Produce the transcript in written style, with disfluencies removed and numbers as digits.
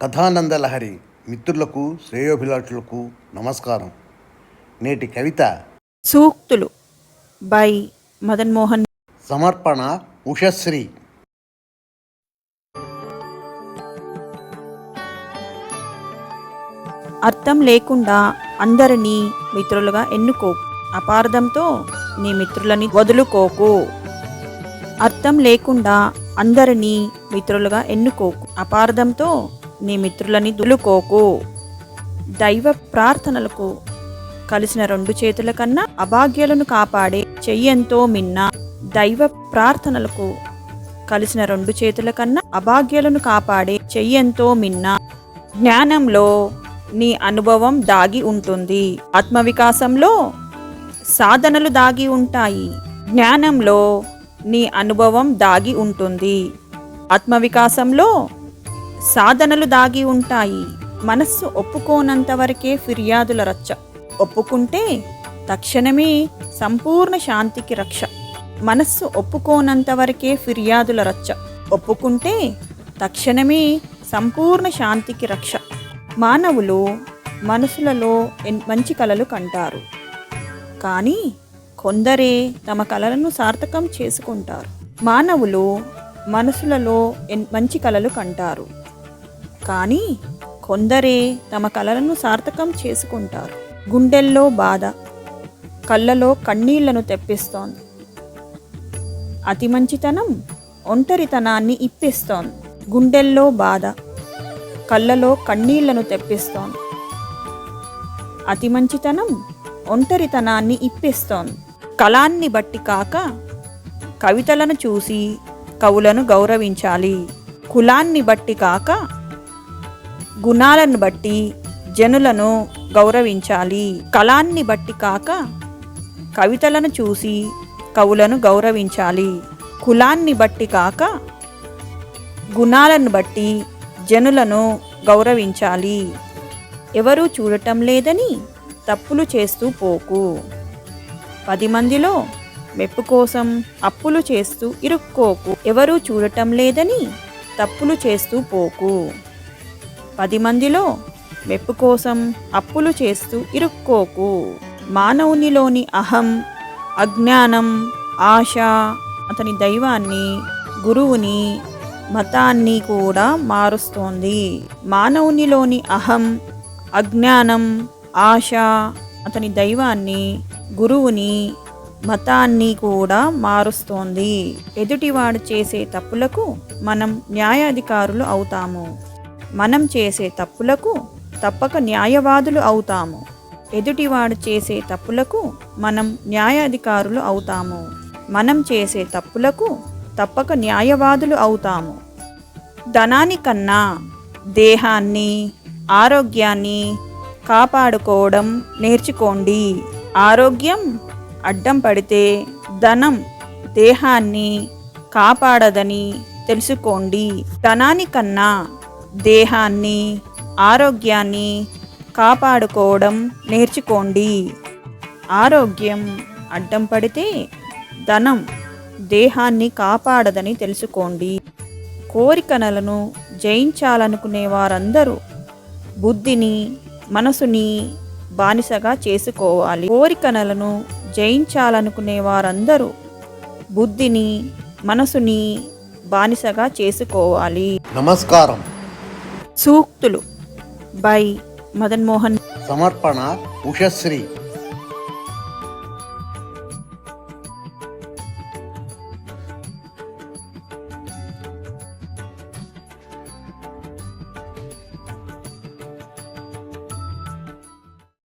కథానందలహరి మిత్రులకు శ్రేయోభిలాషులకు నమస్కారం. నేటి కవిత సూక్తులు బై మదన్ మోహన్. సమర్పణ ఉషశ్రీ. అర్థం లేకుండా అందరినీ మిత్రులుగా ఎన్నుకోకు, అపార్థంతో నీ మిత్రులని వదులుకోకు. అర్థం లేకుండా అందరినీ మిత్రులుగా ఎన్నుకోకు, అపార్థంతో నీ మిత్రులని వదులుకోకు. దైవ ప్రార్థనలకు కలిసిన 2 చేతుల కన్నా అభాగ్యులను కాపాడే చెయ్యంతో మిన్న. దైవ ప్రార్థనలకు కలిసిన 2 చేతుల కన్నా అభాగ్యులను కాపాడే చెయ్యంతో మిన్న. జ్ఞానంలో నీ అనుభవం దాగి ఉంటుంది, ఆత్మవికాసంలో సాధనలు దాగి ఉంటాయి. జ్ఞానంలో నీ అనుభవం దాగి ఉంటుంది, ఆత్మవికాసంలో సాధనలు దాగి ఉంటాయి. మనస్సు ఒప్పుకోనంత వరకే ఫిర్యాదుల రచ్చ, ఒప్పుకుంటే తక్షణమే సంపూర్ణ శాంతికి రక్ష. మనస్సు ఒప్పుకోనంత వరకే ఫిర్యాదుల రచ్చ, ఒప్పుకుంటే తక్షణమే సంపూర్ణ శాంతికి రక్ష. మానవులు మనసులలో మంచి కలలు కంటారు, కానీ కొందరే తమ కలలను సార్థకం చేసుకుంటారు. మానవులు మనసులలో మంచి కలలు కంటారు, కానీ కొందరే తమ కలలను సార్థకం చేసుకుంటారు. గుండెల్లో బాధ, కళ్ళలో కన్నీళ్లను తెప్పిస్తోంది. అతి మంచితనం ఒంటరితనాన్ని ఇప్పిస్తోంది. గుండెల్లో బాధ, కళ్ళలో కన్నీళ్లను తెప్పిస్తోంది. అతి మంచితనం ఒంటరితనాన్ని ఇప్పిస్తోంది. కళాన్ని బట్టి కాక కవితలను చూసి కవులను గౌరవించాలి. కులాన్ని బట్టి కాక గుణాలను బట్టి జనులను గౌరవించాలి. కళాన్ని బట్టి కాక కవితలను చూసి కవులను గౌరవించాలి. కులాన్ని బట్టి కాక గుణాలను బట్టి జనులను గౌరవించాలి. ఎవరూ చూడటం లేదని తప్పులు చేస్తూ పోకు. 10 మందిలో మెప్పు కోసం అప్పులు చేస్తూ ఇరుక్కోకు. ఎవరూ చూడటం లేదని తప్పులు చేస్తూ పోకు. 10 మందిలో మెప్పు కోసం అప్పులు చేస్తూ ఇరుక్కోకు. మానవునిలోని అహం, అజ్ఞానం, ఆశ అతని దైవాన్ని, గురువుని, మతాన్ని కూడా మారుస్తోంది. మానవునిలోని అహం, అజ్ఞానం, ఆశ అతని దైవాన్ని, గురువుని, మతాన్ని కూడా మారుస్తోంది. ఎదుటివాడు చేసే తప్పులకు మనం న్యాయాధికారులు అవుతాము. మనం చేసే తప్పులకు తప్పక న్యాయవాదులు అవుతాము. ఎదుటివాడు చేసే తప్పులకు మనం న్యాయాధికారులు అవుతాము. మనం చేసే తప్పులకు తప్పక న్యాయవాదులు అవుతాము. ధనానికన్నా దేహాన్ని, ఆరోగ్యాన్ని కాపాడుకోవడం నేర్చుకోండి. ఆరోగ్యం అడ్డం పడితే ధనం దేహాన్ని కాపాడదని తెలుసుకోండి. ధనానికన్నా దేహాన్ని, ఆరోగ్యాన్ని కాపాడుకోవడం నేర్చుకోండి. ఆరోగ్యం అడ్డం పడితే ధనం దేహాన్ని కాపాడదని తెలుసుకోండి. కోరికలను జయించాలనుకునే వారందరూ బుద్ధిని, మనసుని బానిసగా చేసుకోవాలి. కోరికలను జయించాలనుకునే వారందరూ బుద్ధిని, మనసుని బానిసగా చేసుకోవాలి. నమస్కారం. సూక్తులు బై మదన్ మోహన్. సమర్పణ ఉషశ్రీ.